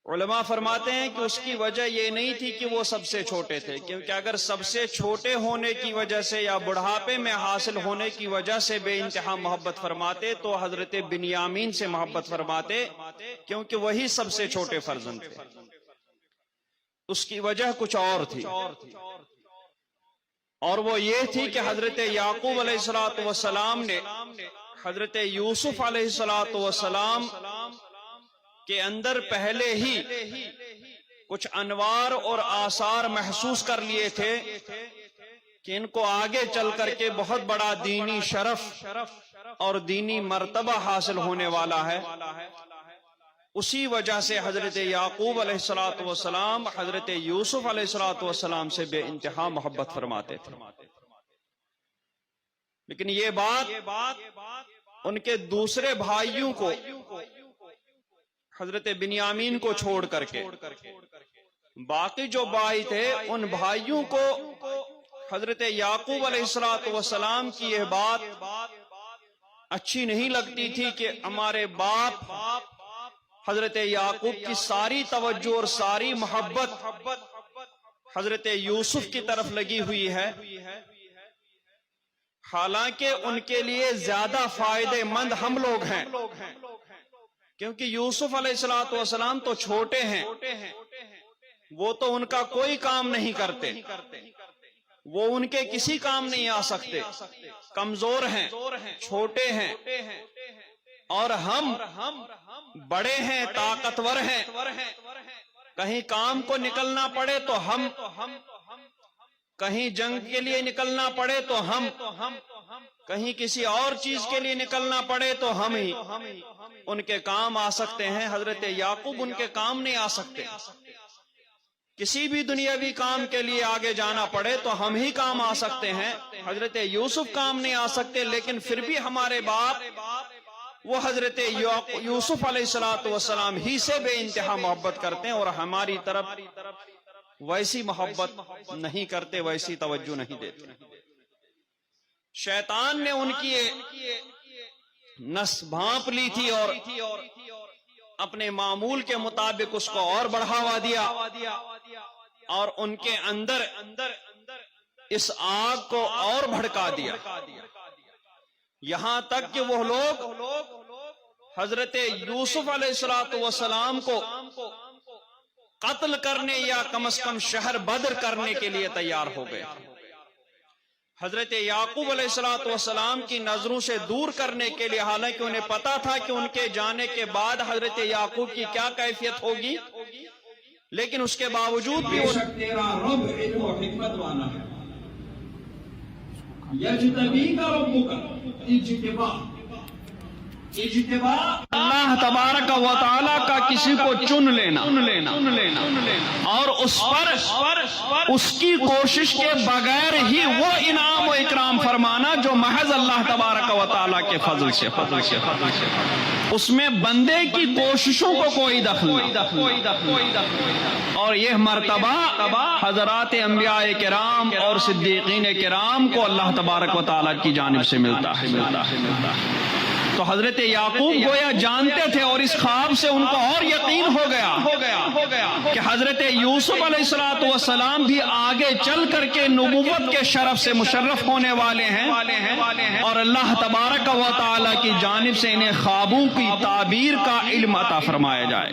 علماء فرماتے ہیں کہ اس کی وجہ یہ نہیں تھی کہ وہ سب سے چھوٹے تھے، کیونکہ اگر سب سے چھوٹے ہونے کی وجہ سے یا بڑھاپے میں حاصل ہونے کی وجہ سے بے انتہا محبت فرماتے تو حضرت بنیامین سے محبت فرماتے، کیونکہ وہی سب سے چھوٹے فرزند تھے۔ اس کی وجہ کچھ اور تھی، اور وہ یہ تھی کہ حضرت یعقوب علیہ السلام نے حضرت یوسف علیہ السلام کے اندر پہلے ہی کچھ انوار اور آثار محسوس کر لیے تھے کہ ان کو آگے چل کر کے بہت بڑا دینی شرف اور دینی مرتبہ حاصل ہونے والا ہے۔ اسی وجہ سے حضرت یعقوب علیہ السلام حضرت یوسف علیہ السلام سے بے انتہا محبت فرماتے تھے۔ لیکن یہ بات ان کے دوسرے بھائیوں کو، حضرت بنیامین کو چھوڑ کر کے باقی جو بھائی تھے ان بھائیوں کو حضرت یعقوب علیہ السلام کی یہ بات اچھی نہیں لگتی تھی کہ ہمارے باپ حضرت یعقوب کی ساری توجہ اور ساری محبت حضرت یوسف کی طرف لگی ہوئی ہے، حالانکہ ان کے لیے زیادہ فائدے مند ہم لوگ ہیں، کیونکہ یوسف علیہ السلام تو چھوٹے ہیں، وہ تو ان کا کوئی کام نہیں کرتے، وہ ان کے کسی کام نہیں آ سکتے، کمزور ہیں، چھوٹے ہیں، اور ہم بڑے ہیں، طاقتور ہیں، کہیں کام کو نکلنا پڑے تو ہم، کہیں جنگ کے لیے نکلنا پڑے تو ہم، کہیں کسی اور چیز کے لیے نکلنا پڑے تو ہم ہی ان کے کام آ سکتے ہیں۔ حضرت یعقوب ان کے کام نہیں آ سکتے، کسی بھی دنیاوی کام کے لیے آگے جانا پڑے تو ہم ہی کام آ سکتے ہیں، حضرت یوسف کام نہیں آ سکتے، لیکن پھر بھی ہمارے باپ وہ حضرت یوسف علیہ السلام ہی سے بے انتہا محبت کرتے ہیں، اور ہماری طرف ویسی محبت نہیں کرتے، ویسی توجہ نہیں دیتے۔ شیطان نے ان کی نس بھانپ لی تھی اور اپنے معمول کے مطابق اس کو اور بڑھاوا دیا، اور ان کے اندر اس آگ کو اور بھڑکا دیا، یہاں تک کہ وہ لوگ حضرت یوسف علیہ السلام کو قتل کرنے یا کم از کم شہر بدر کرنے کے لیے تیار ہو گئے۔ حضرت یعقوب علیہ السلام کی نظروں سے دور کرنے کے لیے، حالانکہ انہیں پتا تھا کہ ان کے جانے کے بعد حضرت یعقوب کی کیا کیفیت ہوگی، لیکن اس کے باوجود بھی تیرا رب علم و حکمت والا ہے۔ یجتبی کا رب کا اجتبا اللہ تبارک و تعالیٰ کا کسی کو چن لینا اور اس پر اس کی کوشش کے بغیر ہی وہ انعام و اکرام فرمانا جو محض اللہ تبارک و تعالیٰ کے فضل سے، اس میں بندے کی کوششوں کو کوئی دخل نہیں، اور یہ مرتبہ حضرات انبیاء کرام اور صدیقین کرام کو اللہ تبارک و تعالیٰ کی جانب سے ملتا ہے۔ تو حضرت یعقوب گویا جانتے تھے، اور اس خواب سے ان کو اور یقین ہو گیا کہ حضرت یوسف علیہ السلام بھی آگے چل کر کے نبوت کے شرف سے مشرف ہونے والے ہیں، اور اللہ تبارک و تعالی کی جانب سے انہیں خوابوں کی تعبیر کا علم عطا فرمایا جائے۔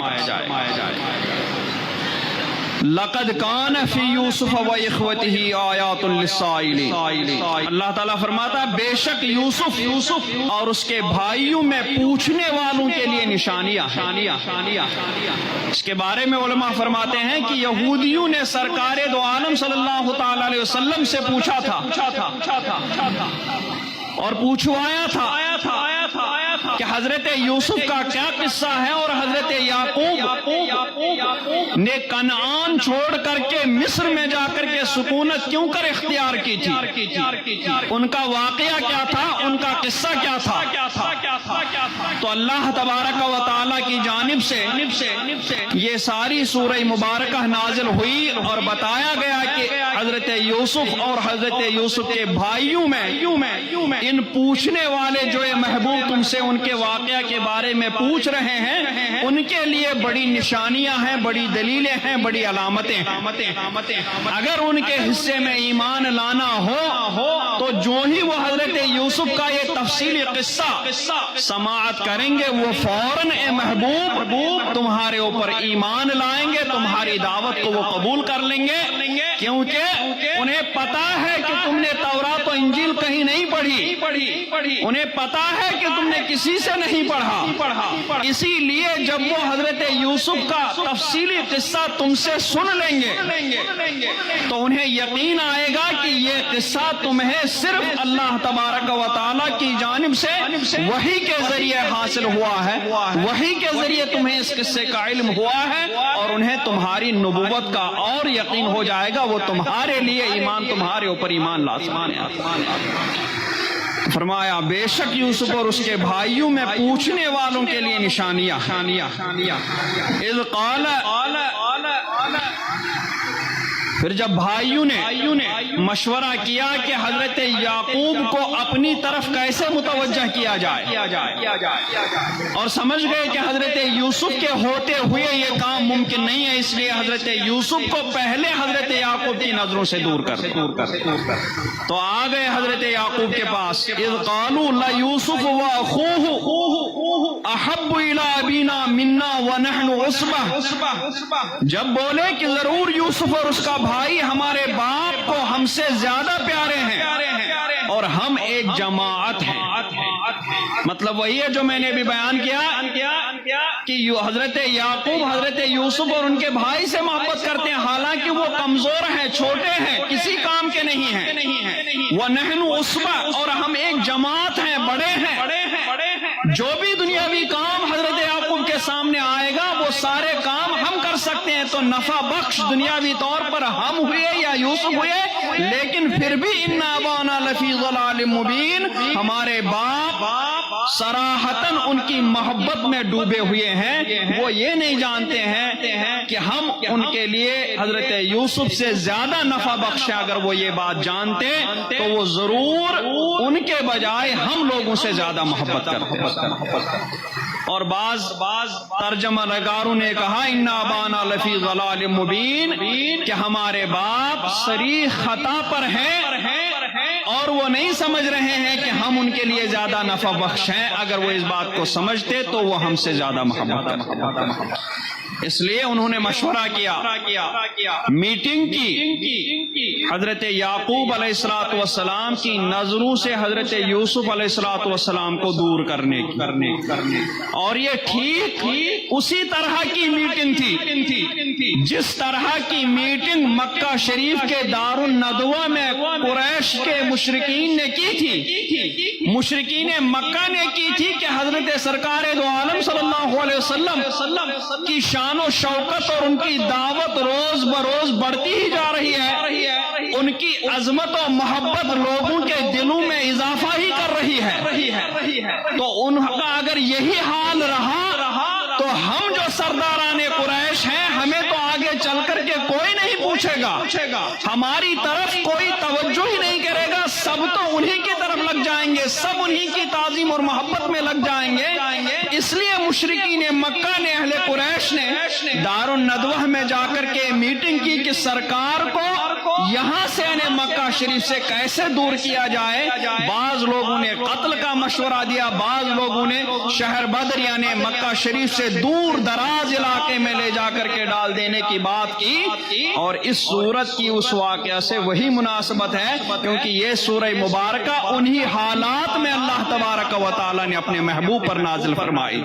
لقد کان فی یوسف و اخوتہ آیات للسائلین، اللہ تعالیٰ فرماتا ہے بے شک یوسف اور اس کے بھائیوں میں پوچھنے والوں کے لیے نشانیاں۔ اس کے بارے میں علماء فرماتے ہیں کہ یہودیوں نے سرکار دو عالم صلی اللہ تعالی علیہ وسلم سے پوچھا تھا اور پوچھوایا تھا کہ حضرت یوسف کا کیا قصہ ہے، اور حضرت یعقوب نے کنعان چھوڑ کر کے مصر میں جا کر کے سکونت کیوں کر اختیار کی تھی؟ ان کا واقعہ کیا تھا؟ ان کا قصہ کیا تھا؟ تو اللہ تبارک و تعالی کی جانب سے یہ ساری سورہ مبارکہ نازل ہوئی اور بتایا گیا کہ حضرت یوسف اور حضرت یوسف کے بھائیوں میں ان پوچھنے والے جو یہ محبوب تم سے ان کے واقعہ کے بارے میں پوچھ رہے ہیں، ان کے لیے بڑی نشانیاں ہیں، بڑی دلیلیں ہیں، بڑی علامتیں ہیں۔ اگر ان کے حصے میں ایمان لانا ہو تو جو ہی وہ حضرت یوسف کا یہ تفصیلی قصہ سماعت کریں گے، وہ فوراً اے محبوب تمہارے اوپر ایمان لائیں گے، تمہاری دعوت کو وہ قبول کر لیں گے، کیونکہ انہیں پتا ہے کہ تم نے تورات و انجیل کہیں نہیں پڑھی، انہیں پتا ہے کہ تم نے کسی سے نہیں پڑھا، اسی لیے جب وہ حضرت یوسف کا تفصیلی قصہ تم سے سن لیں گے تو انہیں یقین آئے گا کہ یہ قصہ تمہیں صرف اللہ تبارک و تعالیٰ کی جانب سے وحی کے ذریعے حاصل ہوا ہے، وحی کے ذریعے تمہیں اس قصے کا علم ہوا ہے، اور انہیں تمہاری نبوت کا اور یقین ہو جائے گا، وہ تمہارے لیے ایمان، تمہارے اوپر ایمان لازم ہے۔ فرمایا بے شک یوسف اور اس کے بھائیوں میں پوچھنے والوں کے لیے نشانیاں۔ اذ قال، پھر جب بھائیوں نے مشورہ کیا کہ حضرت یعقوب کو اپنی طرف کیسے متوجہ کیا جائے، اور سمجھ گئے کہ حضرت یوسف کے ہوتے ہوئے یہ کام ممکن نہیں ہے، اس لیے حضرت یوسف کو پہلے حضرت یعقوب کی نظروں سے دور کر تو آ گئے حضرت یعقوب کے پاس۔ اذ قالوا ليوسف واخوه احب الى ابينا منا ونحن عصبة، جب بولے کہ ضرور یوسف اور اس کا بھائی ہمارے باپ کو ہم سے زیادہ پیارے ہیں اور ہم ایک جماعت ہیں۔ مطلب وہی ہے جو میں نے بھی بیان کیا کہ حضرت یعقوب حضرت یوسف اور ان کے بھائی سے محبت کرتے ہیں، حالانکہ وہ کمزور ہیں، چھوٹے ہیں، کسی کام کے نہیں ہیں۔ وَنَحْنُ عُصْبَةٌ، اور ہم ایک جماعت ہیں، بڑے ہیں، جو بھی دنیاوی کام حضرت یعقوب کے سامنے آئے گا وہ سارے کام ہم کر سکتے ہیں، تو نفع بخش دنیاوی طور پر ہم ہوئے یا یوسف ہوئے، لیکن پھر بھی اِنَّ أَبَانَا لَفِي ضَلَالٍ مُبِينٍ، ہمارے باپ صراحتاً ان کی محبت میں ڈوبے ہوئے ہیں، وہ یہ نہیں جانتے ہیں کہ ہم ان کے لیے حضرت یوسف سے زیادہ نفع بخش ہیں۔ اگر وہ یہ بات جانتے تو وہ ضرور ان کے بجائے ہم لوگوں سے زیادہ محبت کرتے ہیں۔ اور بعض ترجمہ نگاروں نے کہا اِنَّ أَبَانَا لَفِي ضَلَالٍ مُبِينٍ، کہ ہمارے باپ صریح خطا پر ہیں اور وہ نہیں سمجھ رہے ہیں کہ ہم ان کے لیے زیادہ نفع بخش ہیں۔ اگر وہ اس بات کو سمجھتے تو وہ ہم سے زیادہ محبت کرتے، اس لیے انہوں نے مشورہ کیا، میٹنگ کی، حضرت یعقوب علیہ السلام کی نظروں سے حضرت یوسف علیہ السلام کو دور کرنے کی، اور یہ ٹھیک اسی طرح کی میٹنگ تھی جس طرح کی میٹنگ مکہ شریف کے دار الندوہ میں قریش کے مشرکین نے کی تھی، مشرکین مکہ نے کی تھی کہ حضرت سرکار دو عالم صلی اللہ علیہ وسلم کی شان و شوکت اور ان کی دعوت روز بروز بڑھتی ہی جا رہی ہے، ان کی عظمت و محبت لوگوں کے دلوں میں اضافہ ہی کر رہی ہے، تو ان کا اگر یہی حال رہا تو ہم جو سرداران قریش ہیں ہمیں تو آگے چل کر کے کوئی نہیں پوچھے گا، ہماری طرف کوئی توجہ ہی نہیں کرے گا، سب تو انہی کی طرف لگ جائیں گے، سب انہی کی تعظیم اور محبت میں لگ جائیں گے۔ اس لیے مشرکین مکہ نے، اہل قریش نے دار الندوہ میں جا کر کے میٹنگ کی کہ سرکار کو یہاں سے انہیں مکہ شریف سے کیسے دور کیا جائے۔ بعض لوگوں نے قتل کا مشورہ دیا، بعض لوگوں نے شہر بدر یعنی مکہ شریف سے دور دراز علاقے میں لے جا کر کے ڈال دینے کی بات کی، اور اس سورت کی اس واقعہ سے وہی مناسبت ہے کیونکہ یہ سورہ مبارکہ انہی حالات میں اللہ تبارک و تعالی نے اپنے محبوب پر نازل فرمائی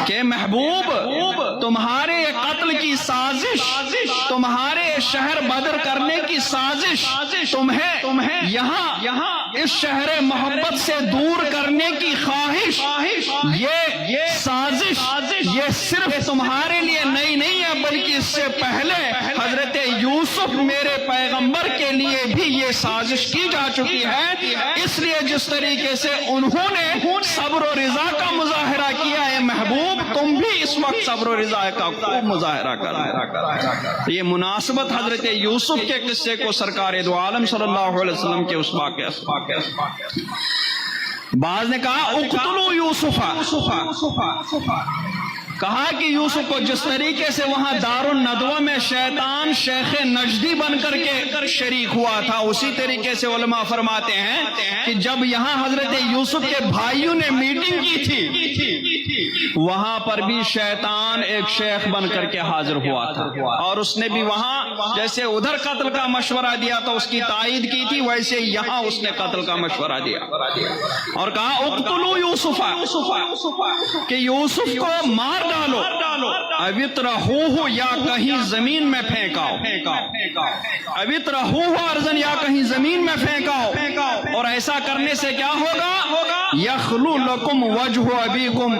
کہ محبوب تمہارے قتل کی سازش، تمہارے شہر بدر کرنے کی سازش، تمہیں یہاں اس شہر محبت سے دور کرنے کی خواہش، یہ سازش یہ صرف تمہارے لیے نئی نہیں ہے بلکہ اس سے پہلے حضرت یوسف میرے پیغمبر کے لیے بھی یہ سازش کی جا چکی ہے، اس لیے جس طریقے سے انہوں نے صبر و رضا کا مظاہرہ کیا ہے محبوب، تم بھی اس وقت صبر و رضا کا خوب مظاہرہ کرو۔ یہ مناسبت حضرت یوسف کے قصے کو سرکار دو عالم صلی اللہ علیہ وسلم کے اس واقعے بعض نے کہا اقتلوا یوسف، کہا کہ یوسف کو جس طریقے سے وہاں دار الندوہ میں شیطان شیخ نجدی بن کر کے شریک ہوا تھا، اسی طریقے سے علماء فرماتے ہیں کہ جب یہاں حضرت یوسف کے بھائیوں نے میٹنگ کی تھی، وہاں پر بھی شیطان ایک شیخ بن کر کے حاضر ہوا تھا، اور اس نے بھی وہاں جیسے ادھر قتل کا مشورہ دیا تو اس کی تائید کی تھی، ویسے یہاں اس نے قتل کا مشورہ دیا اور کہا اقتلوا یوسف، کہ یوسف کو مار ڈالو، اوِطرحوہ، یا کہیں زمین میں پھینکاؤ، اوِطرحوہ ارضاً، یا کہیں زمین میں پھینکاؤ، اور ایسا کرنے سے کیا ہوگا؟ یخلو لکم وجہ ابیکم،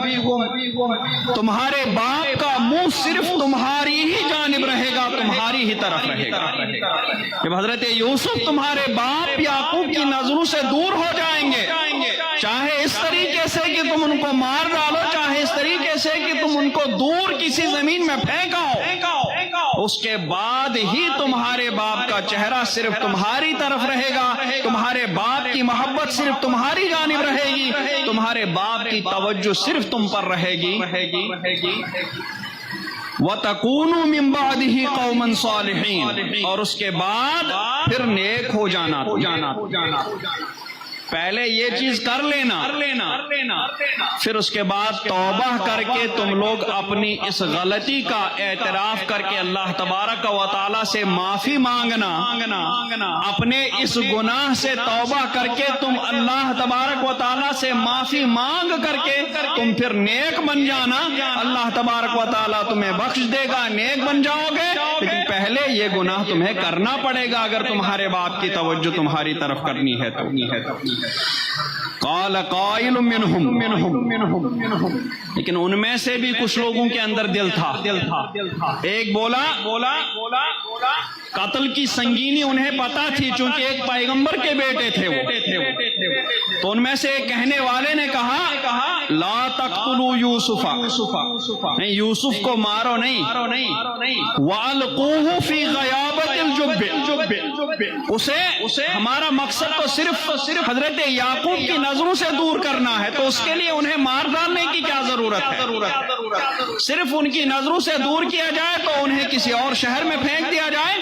تمہارے باپ کا منہ صرف تمہاری ہی جانب رہے گا، تمہاری ہی طرف رہے گا۔ جب حضرت یوسف تمہارے باپ یعقوب کی نظروں سے دور ہو جائیں گے، چاہے اس طریقے سے کہ تم ان کو مار ڈالو، چاہے اس طریقے سے کہ تم ان کو دور کسی زمین میں پھینکاؤ، اس کے بعد ہی تمہارے باپ کا چہرہ صرف تمہاری طرف رہے گا، تمہارے باپ کی محبت صرف تمہاری جانب رہے گی، تمہارے باپ کی توجہ صرف تم پر رہے گی۔ وَتَكُونُوا مِن بَعْدِهِ قَوْمًا صَالِحِينَ، اور اس کے بعد پھر نیک ہو جانا۔ پہلے یہ چیز کر لینا، پھر اس کے بعد توبہ کر کے تم لوگ اپنی اس غلطی کا اعتراف کر کے اللہ تبارک و تعالیٰ سے معافی مانگنا، اپنے اس گناہ سے توبہ کر کے تم اللہ تبارک و تعالیٰ سے معافی مانگ کر کے تم پھر نیک بن جانا، اللہ تبارک و تعالیٰ تمہیں بخش دے گا، نیک بن جاؤ گے، لیکن پہلے یہ گناہ تمہیں کرنا پڑے گا اگر تمہارے باپ کی توجہ تمہاری طرف کرنی ہے تو۔ قال قائل منہم، لیکن ان میں سے بھی کچھ لوگوں کے اندر دل تھا، ایک بولا قتل کی سنگینی انہیں پتا تھی، چونکہ ایک پیغمبر کے بیٹے تھے وہ، تو ان میں سے ایک کہنے والے نے کہا لا تقتلوا یوسف، نہیں یوسف کو مارو نہیں، وَأَلْقُوهُ فِي غَيَابَةِ الْجُبِّ، اسے ہمارا مقصد تو صرف حضرت یعقوب کی نظروں سے دور کرنا ہے، تو اس کے لیے انہیں مار ڈالنے کی کیا ضرورت ہے؟ صرف ان کی نظروں سے دور کیا جائے تو انہیں کسی اور شہر میں پھینک دیا جائے،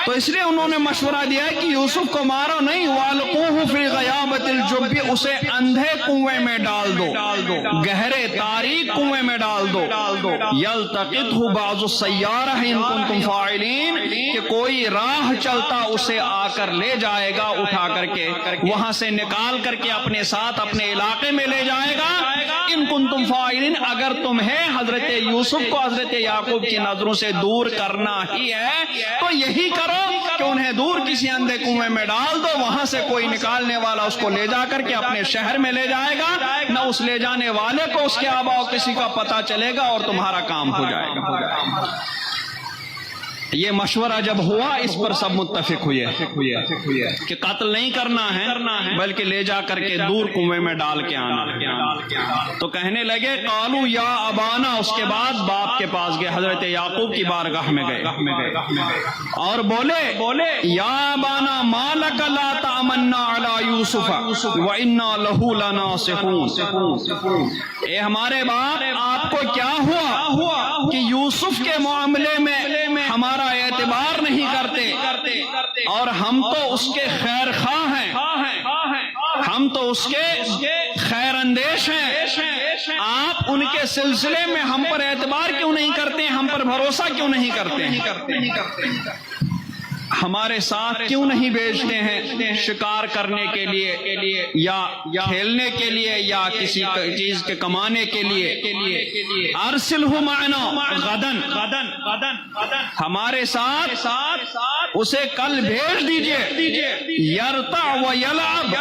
تو اس لیے انہوں نے مشورہ دیا ہے کہ یوسف کو مارو نہیں، وَأَلْقُوهُ فِي غَيَابَةِ الْجُبِّ، اسے اندھے کنویں میں ڈال دو، گہرے تاریک کنویں میں ڈال دو، يَلْتَقِطْهُ بَعْضُ السَّيَّارَةِ إِن كُنتُمْ فَاعِلِينَ، کہ کوئی راہ چلتا اسے آ کر لے جائے گا، اٹھا کر کے وہاں سے نکال کر کے اپنے ساتھ اپنے علاقے میں لے جائے گا، ان کنتم فاعلین، اگر تمہیں حضرت یوسف کو حضرت یعقوب کی نظروں سے دور کرنا ہی ہے تو یہی کرو کہ انہیں دور کسی اندھے کنویں میں ڈال دو، وہاں سے کوئی نکالنے والا اس کو لے جا کر کے اپنے شہر میں لے جائے گا، نہ اس لے جانے والے کو اس کے آبا و کسی کا پتہ چلے گا، اور تمہارا کام ہو جائے گا۔ یہ مشورہ جب ہوا اس پر سب متفق ہوئے کہ قتل نہیں کرنا ہے بلکہ لے جا کر کے دور کنویں میں ڈال کے آنا۔ تو کہنے لگے قالوا یا ابانا، اس کے بعد باپ کے پاس گئے، حضرت یعقوب کی بارگاہ میں گئے اور بولے یا ابانا ما لک لا تأمنا علی یوسف وإنا لہ لناصحون، اے ہمارے باپ آپ کو کیا ہوا کہ یوسف کے معاملے میں ہمارا اعتبار نہیں کرتے، اور ہم تو اس کے خیر خواہ ہیں، ہم تو اس کے خیر اندیش ہیں، آپ ان کے سلسلے میں ہم پر اعتبار کیوں نہیں کرتے، ہم پر بھروسہ کیوں نہیں کرتے، ہمارے ساتھ کیوں نہیں بھیجتے ہیں شکار کرنے کے لیے یا کھیلنے کے لیے یا کسی چیز کے کمانے کے لیے، ارسلہ معنا غدن، ہمارے ساتھ اسے کل بھیج دیجئے، یرتع و یلعب،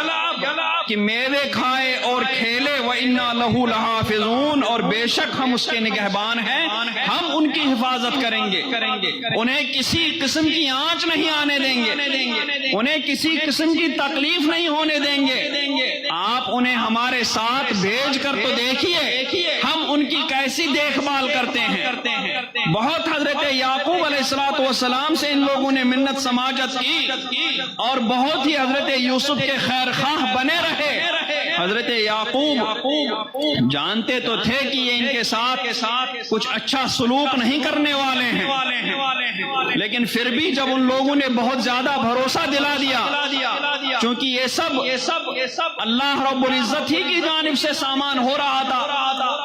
کہ میوے کھائے اور کھیلے، وَإِنَّا لَهُ لَحَافِظُونَ، اور بے شک ہم اس کے نگہبان ہیں، ہم ان ان کی حفاظت کریں گے، انہیں کسی قسم کی آنچ نہیں آنے دیں گے، انہیں کسی قسم کی تکلیف نہیں ہونے دیں گے۔ آپ انہیں ہمارے ساتھ بھیج کر تو دیکھیے ہم ان کی کیسی دیکھ بھال کرتے ہیں۔ بہت حضرت یعقوب علیہ السلام سے ان لوگوں نے منت سماجت کی اور بہت ہی حضرت یوسف کے خیر خواہ بنے رہے۔ حضرت یعقوب جانتے تو تھے کہ یہ ان کے ساتھ کچھ اچھا سلوک نہیں کرنے والے ہیں، لیکن پھر بھی جب ان لوگوں نے بہت زیادہ بھروسہ دلا دیا، چونکہ یہ سب اللہ رب العزت ہی کی جانب سے سامان ہو رہا تھا،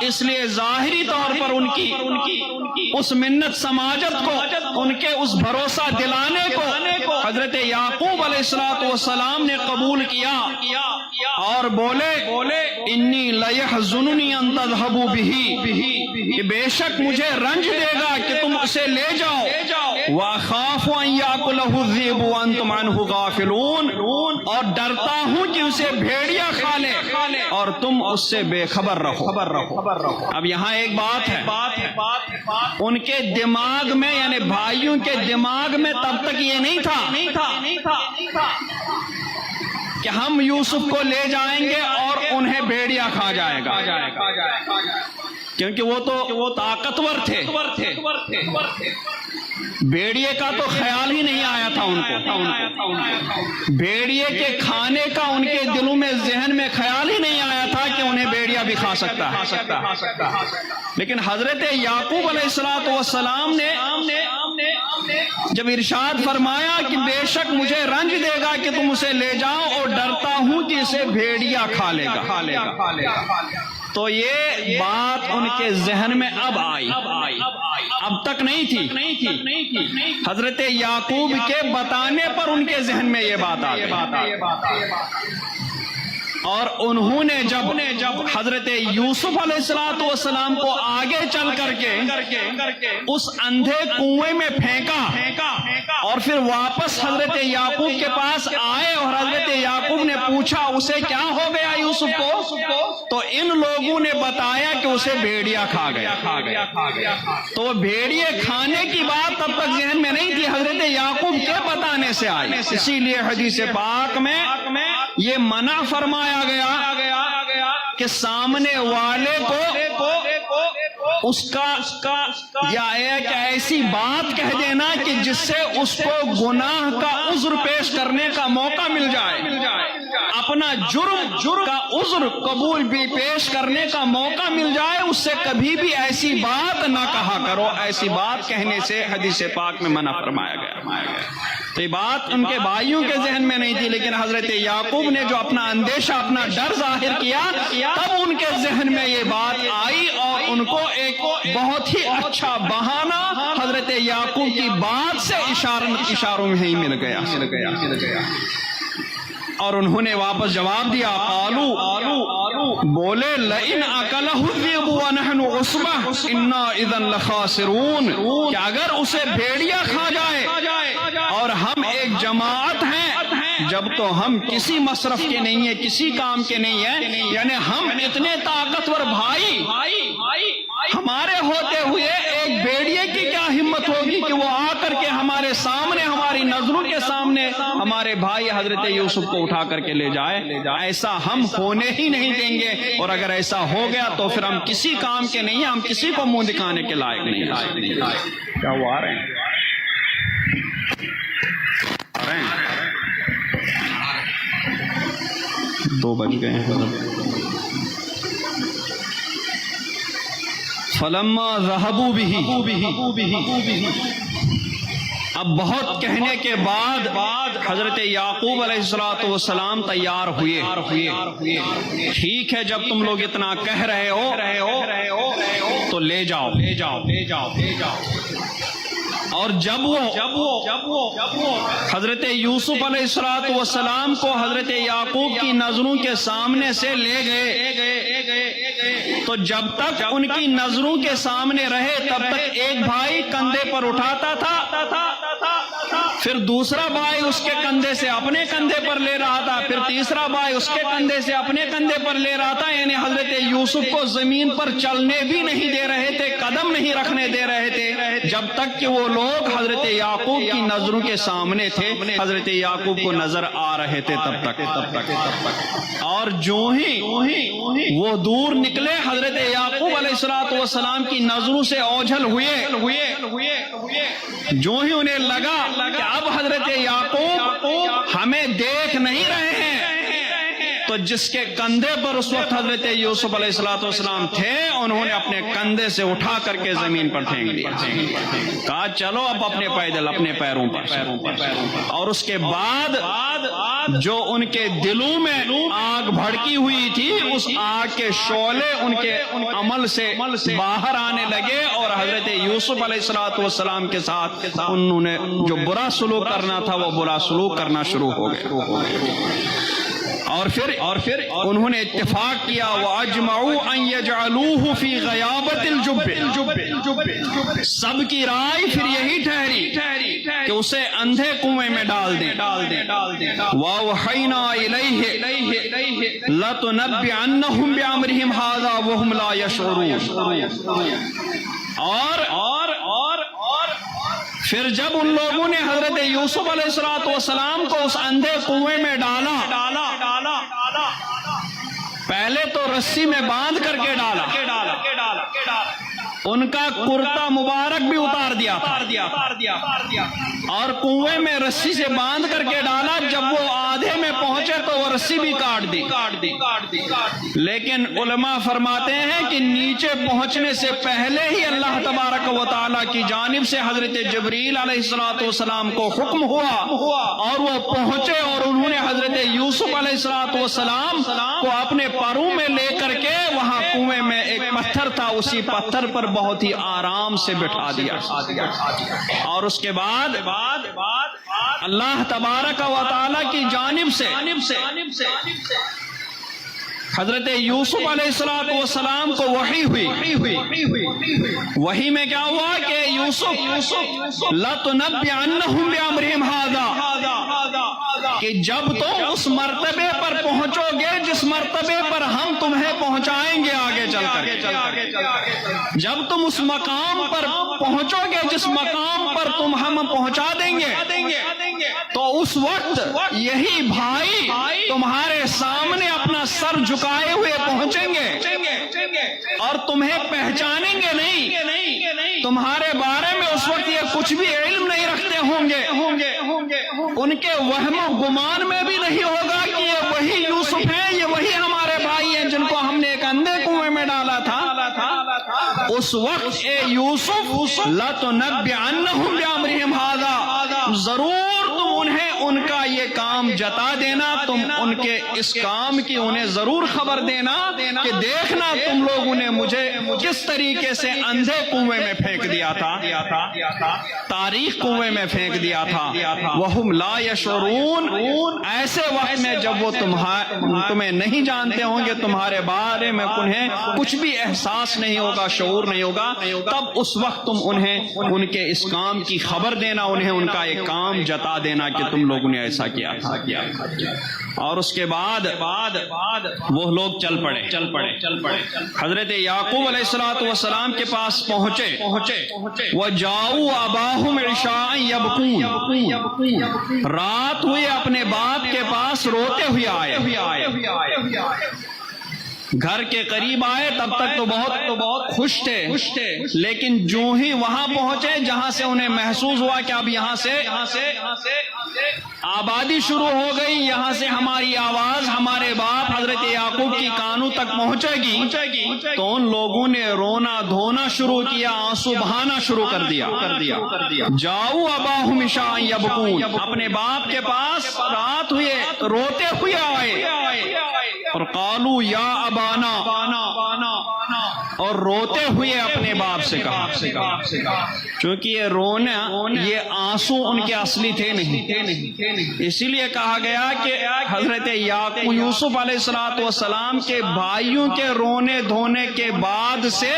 اس لیے ظاہری طور پر ان کی اس منت سماجت کو، ان کے اس بھروسہ دلانے کو حضرت یعقوب علیہ السلام نے قبول کیا اور بولے انی لیحزننی ان تذهبوا به، کہ بے شک مجھے رنج دے گا کہ تم اسے لے جاؤ، واخاف ان یاکلہ الذئب وانتم عنہ غافلون، اور ڈرتا ہوں کہ اسے بھیڑیا کھا لے اور تم اس سے بے خبر رہو۔ اب یہاں ایک بات ہے، ان کے دماغ میں یعنی بھائیوں کے دماغ میں تب تک یہ نہیں تھا کہ ہم یوسف کو لے جائیں گے اور انہیں بھیڑیا کھا جائے گا، کیونکہ وہ طاقتور تھے، بھیڑیے کا تو خیال ہی نہیں آیا تھا ان کو، بھیڑیے کے کھانے کا ان کے دلوں میں ذہن میں خیال ہی نہیں آیا تھا کہ انہیں بھیڑیا بھی کھا سکتا ہے۔ لیکن حضرت یعقوب علیہ السلام نے جب ارشاد فرمایا کہ بے شک مجھے رنج دے گا کہ تم اسے لے جاؤ اور ڈرتا ہوں کہ اسے بھیڑیا کھا لے گا، تو یہ بات ان کے ذہن میں اب آئی، اب تک نہیں تھی۔ حضرت یعقوب کے بتانے پر ان کے ذہن میں یہ بات آ گئی، اور انہوں نے جب حضرت یوسف علیہ السلام کو آگے چل کر کے اس اندھے کنویں میں پھینکا اور پھر واپس حضرت یعقوب کے پاس آئے اور حضرت یعقوب نے پوچھا اسے کیا ہو گیا یوسف کو، تو ان لوگوں نے بتایا کہ اسے بھیڑیا کھا گیا۔ تو بھیڑیے کھانے کی بات تب تک ذہن میں نہیں تھی، حضرت یعقوب کے بتانے سے آئی، اسی لیے حدیث پاک میں یہ منع فرمایا گیا کہ سامنے والے کو اس کا یا ایک ایسی بات کہہ دینا کہ جس سے اس کو گناہ کا عذر پیش کرنے کا موقع مل جائے، اپنا جرم کا عذر قبول بھی پیش کرنے کا موقع مل جائے، اس سے کبھی بھی ایسی بات نہ کہا کرو، ایسی بات کہنے سے حدیث پاک میں منع فرمایا گیا۔ تو یہ بات ان کے بھائیوں کے ذہن میں نہیں تھی، لیکن حضرت یعقوب نے جو اپنا اندیشہ اپنا ڈر ظاہر کیا تب ان کے ذہن میں یہ بات آئی اور ان کو ایک بہت ہی اچھا بہانہ حضرت یعقوب کی بات سے اشاروں میں ہی مل گیا، اور انہوں نے واپس جواب دیا، قالوا بولے لئن اکلہ الذئب ونحن عصبہ انا اذا لخاسرون، کہ اگر اسے بھیڑیا کھا جائے اور ہم ایک جماعت ہیں، جب تو ہم کسی مصرف کے نہیں ہیں، کسی کام کے نہیں ہیں، یعنی ہم اتنے طاقتور بھائی، ہمارے ہوتے ہوئے ایک بھیڑیے کی کیا ہمت ہوگی کہ وہ آ کر کے ہمارے سامنے، ہماری نظروں کے سامنے ہمارے بھائی حضرت یوسف کو اٹھا کر کے لے جائے؟ ایسا ہم ہونے ہی نہیں دیں گے، اور اگر ایسا ہو گیا تو پھر ہم کسی کام کے نہیں ہیں، ہم کسی کو منہ دکھانے کے لائق نہیں ہیں۔ کیا وہ آ رہے ہیں؟ دو بج گئے ہیں۔ فلما ذهبوا به، اب بہت کہنے کے بعد حضرت یعقوب علیہ السلام تیار ہوئے۔ ٹھیک ہے، جب تم لوگ اتنا کہہ رہے ہو تو لے جاؤ۔ اور جب وہ حضرت یوسف علیہ السلام کو حضرت یعقوب کی نظروں کے سامنے سے لے گئے، تو جب تک ان کی نظروں کے سامنے رہے تب تک ایک بھائی کندھے پر اٹھاتا تھا، پھر دوسرا بھائی اس کے کندھے سے اپنے کندھے پر لے رہا تھا، پھر تیسرا بھائی اس کے کندھے سے اپنے کندھے پر لے رہا تھا، یعنی حضرت یوسف کو زمین پر چلنے بھی نہیں دے رہے تھے، قدم نہیں رکھنے دے رہے تھے۔ جب تک کہ وہ لوگ حضرت یعقوب کی نظروں کے سامنے تھے، حضرت یعقوب کو نظر آ رہے تھے تب تک۔ اور جو ہی وہ دور نکلے، حضرت یعقوب علیہ السلام کی نظروں سے اوجھل ہوئے، جو ہی انہیں لگا کہ اب حضرت یعقوب ہمیں دیکھ نہیں رہے ہیں، تو جس کے کندھے پر اس وقت حضرت یوسف علیہ السلام تھے، انہوں نے اپنے کندھے سے اٹھا کر کے زمین پر پھینک دیا، کہا چلو اب اپنے پیدل اپنے پیروں پر۔ اور اس کے بعد جو ان کے دلوں میں آگ بھڑکی ہوئی تھی، اس آگ کے شعلے ان کے عمل سے باہر آنے لگے، اور حضرت یوسف علیہ السلام کے ساتھ انہوں نے جو برا سلوک کرنا تھا وہ برا سلوک کرنا شروع ہو گئے۔ اور پھر انہوں نے اتفاق کیا، وَأَجْمَعُوا أَن يَجْعَلُوهُ فِي غَيَابَةِ الْجُبِّ، سب کی رائے پھر یہی ٹھہری کہ اسے اندھے کنویں میں ڈال دیں۔ وَأَوْحَيْنَا إِلَيْهِ لَتُنَبِّئَنَّهُم بِأَمْرِهِمْ هَٰذَا وَهُمْ لَا يَشْعُرُونَ۔ اور پھر جب ان لوگوں نے حضرت یوسف علیہ السلام کو اس اندھے کنویں میں ڈالا، پہلے تو رسی میں باندھ کر کے ڈالا، ان کا کرتا مبارک بھی اتار دیا تھا، اور کنویں میں رسی سے باندھ کر کے ڈالا۔ جب وہ آدھے میں پہنچے تو وہ رسی بھی کاٹ دی۔ لیکن علماء فرماتے ہیں کہ نیچے پہنچنے سے پہلے ہی اللہ تبارک و تعالیٰ کی جانب سے حضرت جبریل علیہ السلام کو حکم ہوا، اور وہ پہنچے اور انہوں نے حضرت یوسف علیہ السلام کو اپنے پروں میں لے کر کے وہاں کنویں میں ایک پتھر تھا، اسی پتھر پر بہت ہی آرام سے بٹھا دیا۔ اور اس کے بعد اللہ تبارک و تعالیٰ کی جانب سے حضرت یوسف علیہ السلام کو وحی ہوئی۔ وحی میں کیا ہوا کہ یوسف لَتُنَبِّئَنَّهُم بِأَمْرِهِمْ هَٰذَا، کہ جب تم اس مرتبے پر پہنچو گے جس مرتبے پر ہم تمہیں پہنچائیں گے آگے چل کر، جب تم اس مقام پر پہنچو گے جس مقام پر ہم پہنچا دیں گے، تو اس وقت یہی بھائی تمہارے سامنے اپنا سر جھکائے ہوئے پہنچیں گے اور تمہیں پہچانیں گے نہیں، تمہارے بارے میں اس وقت یہ کچھ بھی علم نہیں رکھتے ہوں گے، ان کے وہم و گمان میں بھی نہیں ہوگا کہ یہ وہی یوسف ہیں، یہ وہی ہمارے بھائی ہیں جن کو ہم نے ایک اندھے کنویں میں ڈالا تھا۔ اس وقت اے یوسف لَتُنَبِّئَنَّهُم بِأَمْرِهِمْ هَٰذَا، ضرور تم انہیں ان کا یہ کام جتا دینا، تم ان کے اس کام کی انہیں ضرور خبر دینا کہ دیکھنا تم لوگوں نے مجھے کس طریقے سے اندھے کنویں میں پھینک دیا تھا، تاریخ کنویں میں پھینک دیا تھا۔ وَهُمْ لَا يَشْعُرُونَ، ایسے وقت میں جب وہ تمہیں نہیں جانتے ہوں گے، تمہارے بارے میں انہیں کچھ بھی احساس نہیں ہوگا، شعور نہیں ہوگا، تب اس وقت تم انہیں ان کے اس کام کی خبر دینا، انہیں ان کا ایک کام جتا دینا کہ تم لوگوں نے ایسا کیا تھا۔ اور اس کے بعد وہ لوگ چل پڑے، حضرت یعقوب علیہ السلام کے پاس پہنچے، وَجَاءُوا أَبَاهُمْ عِشَاءً يَبْكُونَ، رات ہوئے اپنے باپ کے پاس روتے ہوئے آئے، گھر کے قریب آئے تب تک تو بہت خوش تھے، لیکن جو ہی وہاں پہنچے جہاں سے انہیں محسوس ہوا کہ اب یہاں سے آبادی شروع ہو گئی، یہاں سے ہماری آواز ہمارے باپ حضرت یعقوب کی کانوں تک پہنچے گی، تو ان لوگوں نے رونا دھونا شروع کیا، آنسو بہانا شروع کر دیا۔ جاؤ اباہم عشاء یبکون، اپنے باپ کے پاس رات ہوئے روتے ہوئے آئے، اور قالو یا ابانا، اور روتے ہوئے اپنے باپ سے کہا، چونکہ یہ رونا، یہ آنسو ان کے اصلی تھے نہیں، اسی لیے کہا گیا کہ حضرت یعقوب یوسف علیہ السلام کے بھائیوں کے رونے دھونے کے بعد سے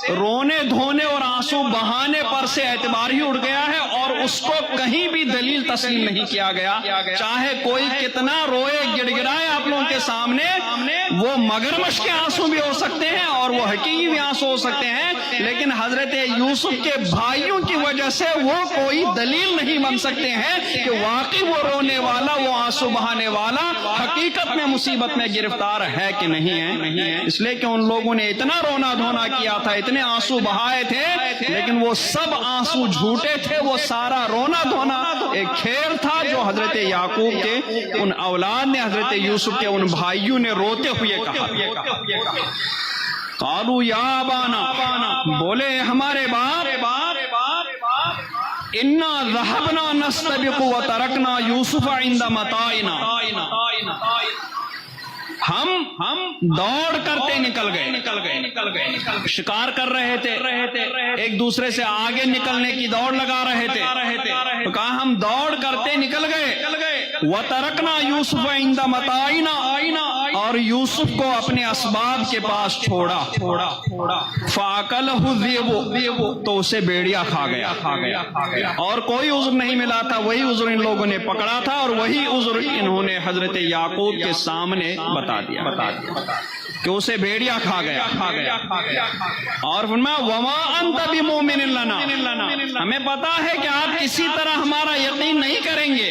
رونے دھونے اور آنسو بہانے پر سے اعتبار ہی اٹھ گیا ہے، اور اس کو کہیں بھی دلیل تسلیم نہیں کیا گیا۔ چاہے کوئی کتنا روئے گڑ گڑائے آپ لوگوں کے سامنے، وہ مگرمچھ کے آنسو بھی ہو سکتے ہیں اور وہ حقیقی بھی آنسو ہو سکتے ہیں، لیکن حضرت یوسف کے بھائیوں کی وجہ سے وہ کوئی دلیل نہیں بن سکتے ہیں کہ واقعی وہ رونے والا، وہ آنسو بہانے والا حقیقت میں مصیبت میں گرفتار ہے کہ نہیں ہے۔ اس لیے کہ ان لوگوں نے اتنا رونا دھونا کیا تھا، اتنے آنسو بہائے تھے، لیکن وہ سب آنسو جھوٹے تھے، وہ سارا رونا دھونا ایک کھیل تھا جو حضرت یعقوب کے ان اولاد نے، حضرت یوسف کے ان بھائیوں نے روتے ہوئے کہا۔ قالوا یا ابانا، بولے ہمارے باپ، انا ذهبنا نستبق وترکنا یوسف عند متاعنا، ہم دوڑ کرتے نکل گئے، شکار کر رہے تھے، ایک دوسرے سے آگے نکلنے کی دوڑ لگا رہے تھے، تو کہا ہم دوڑ کرتے نکل گئے، وَتَرَكْنَا يُوسُفَ عِنْدَ مَتَاعِنَا، اور یوسف کو اپنے اسباب کے پاس چھوڑا، فَأَكَلَهُ الذِّئْبُ، تو اسے بھیڑیا کھا گیا، اور کوئی عذر نہیں ملا تھا، وہی عذر ان لوگوں نے پکڑا تھا، اور وہی عذر انہوں نے حضرت یعقوب کے سامنے بتا دیا کہ اسے بھیڑیا کھا گیا۔ اور فرمایا وَمَا أَنْتَ بِمُؤْمِنٍ لَنَا، ہمیں پتا ہے کہ آپ کسی طرح ہمارا یقین نہیں کریں گے،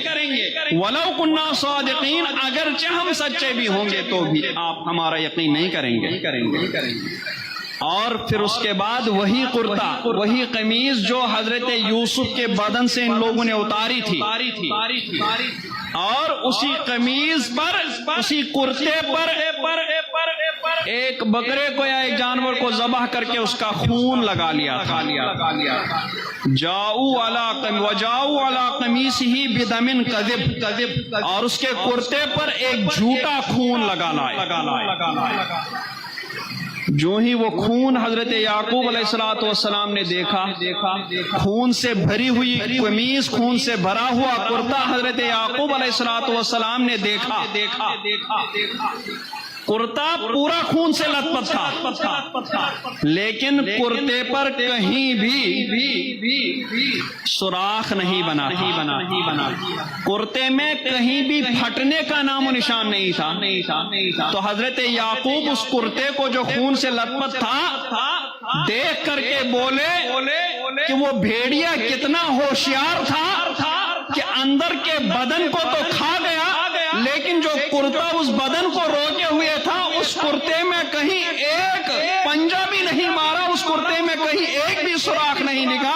وَلَوْ كُنَّا صَادِقِينَ، اگرچہ ہم سچے بھی ہوں گے تو بھی آپ ہمارا یقین نہیں کریں گے۔ اور پھر اس کے بعد وہی کرتا، وہی قمیض جو حضرت یوسف کے بدن سے ان لوگوں نے اتاری تھی، اور اسی قمیض پر، اسی کرتے پر ایک بکرے کو یا ایک جانور کو ذبح کر کے اس کا خون لگا لیا تھا۔ وجاؤوا علی قمیصہ بدم کذب، اور اس کے کرتے پر ایک جھوٹا خون لگا لائے۔ جو ہی وہ خون حضرت یعقوب علیہ السلام نے دیکھا، خون سے بھری ہوئی قمیص، خون سے بھرا ہوا کرتا حضرت یعقوب علیہ السلام نے دیکھا، کرتا پورا خون سے لت پت تھا، لیکن کرتے پر کہیں بھی سوراخ نہیں بنا، کرتے میں کہیں بھی پھٹنے کا نام و نشان نہیں تھا۔ تو حضرت یعقوب اس کرتے کو جو خون سے لت پت تھا دیکھ کر کے بولے کہ وہ بھیڑیا کتنا ہوشیار تھا کہ اندر کے بدن کو تو کھا گیا، لیکن جو کرتا اس بدن کو روکے ہوئے تھا، اس کرتے میں کہیں ایک پنجہ بھی نہیں مارا، اس کرتے میں کہیں ایک بھی سوراخ نہیں نکلا۔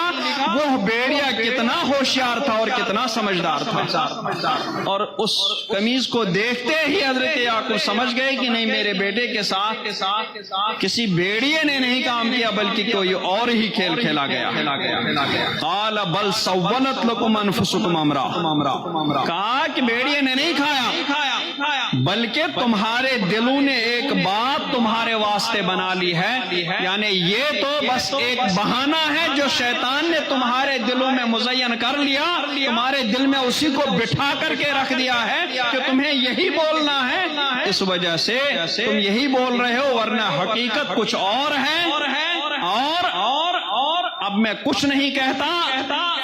وہ بھیڑیا کتنا ہوشیار تھا اور کتنا سمجھدار تھا۔ اور اس قمیض کو دیکھتے ہی حضرت یعقوب سمجھ گئے کہ نہیں، میرے بیٹے کے ساتھ کسی بھیڑیے نے نہیں کام کیا بلکہ کوئی اور ہی کھیل کھیلا گیا۔ قال بل سولت لکم انفسکم امرا، کہا کہ بھیڑیے نے نہیں کھایا، بلکہ تمہارے دلوں نے ایک بات تمہارے واسطے بنا لی ہے، یعنی یہ تو بس ایک بہانہ ہے جو شیطان نے تمہارے دلوں میں مزین کر لیا، تمہارے دل میں اسی کو بٹھا کر کے رکھ دیا ہے کہ تمہیں یہی بولنا ہے، اس وجہ سے تم یہی بول رہے ہو، ورنہ حقیقت کچھ اور ہے، اور اب میں کچھ نہیں کہتا۔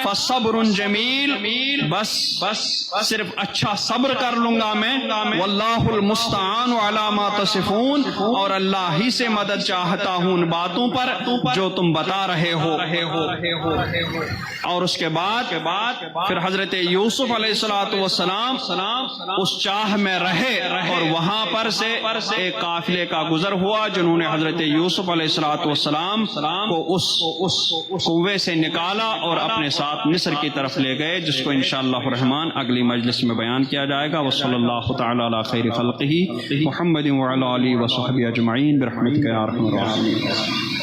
فصبر جمیل، بس صرف اچھا صبر کر لوں گا میں، واللہ المستعان علی ما تصفون، اور اللہ ہی سے مدد چاہتا ہوں ان باتوں پر جو تم بتا رہے ہو۔ اور اس کے بعد پھر حضرت یوسف علیہ السلام اس چاہ میں رہے، اور وہاں پر سے ایک قافلے کا گزر ہوا جنہوں نے حضرت یوسف علیہ السلام کو اس کنویں سے نکالا اور اپنے ساتھ مصر کی طرف لے گئے، جس کو انشاءاللہ الرحمن اگلی مجلس میں بیان کیا جائے گا۔ وصلی اللہ تعالی علی خیر خلقہ محمد وعلی آلہ وصحبہ اجمعین برحمتک یا ارحم الراحمین۔